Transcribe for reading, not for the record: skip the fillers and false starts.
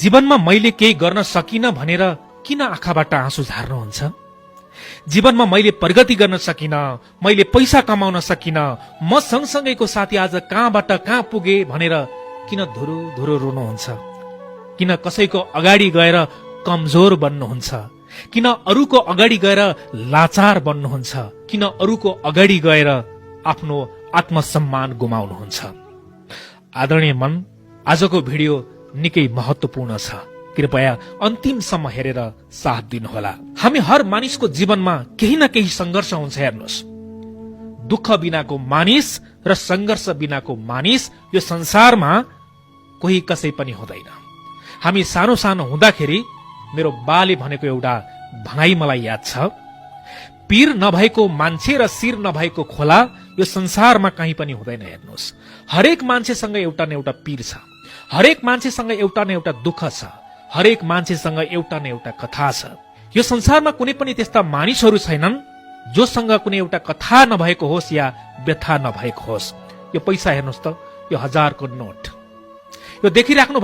जीवनमा मैले केही गर्न सकिन भनेर किन आँखाबाट आँसु झार्नुहुन्छ? जीवनमा मैले प्रगति गर्न सकिन, मैले पैसा कमाउन सकिन, म सँगसँगैको साथी आज कहाँबाट कहाँ पुगे भनेर किन धुरो धुरो रुनुहुन्छ? किन कसैको अगाडि गएर कमजोर बन्नुहुन्छ? किन अरूको अगाडि गएर लाचार बन्नुहुन्छ? किन अरूको अगाडि गएर आफ्नो आत्मसम्मान गुमाउनुहुन्छ? आदरणीय मन, आजको भिडियो निकै महत्वपूर्ण छ। कृपया अन्तिमसम्म हेरेर साथ दिनुहोला। हामी हर मानिसको जीवनमा केही न केही संघर्ष हुन्छ। हेर्नुहोस्, दुःख बिनाको मानिस र संघर्ष बिनाको मानिस यो संसारमा कोही कसै पनि हुँदैन। हामी सानो सानो हुँदाखेरि मेरो बाले भनेको एउटा भनाइ मलाई याद छ, पीर नभएको मान्छे र शिर नभएको खोला यो संसारमा कहीँ पनि हुँदैन। हेर्नुहोस्, हरेक मान्छेसँग एउटा न एउटा पीर छ, हरेक मान्छेसँग एउटा न एउटा दुःख छ, हरेक मान्छेसँग एउटा न एउटा कथा छ। यो संसारमा कुनै पनि त्यस्ता मानिसहरू छैनन् जोसँग कुनै एउटा कथा नभएको होस् या व्यथा नभएको होस्। यो पैसा हेर्नुहोस् त, यो 1000 को नोट, यो देखिराख्नु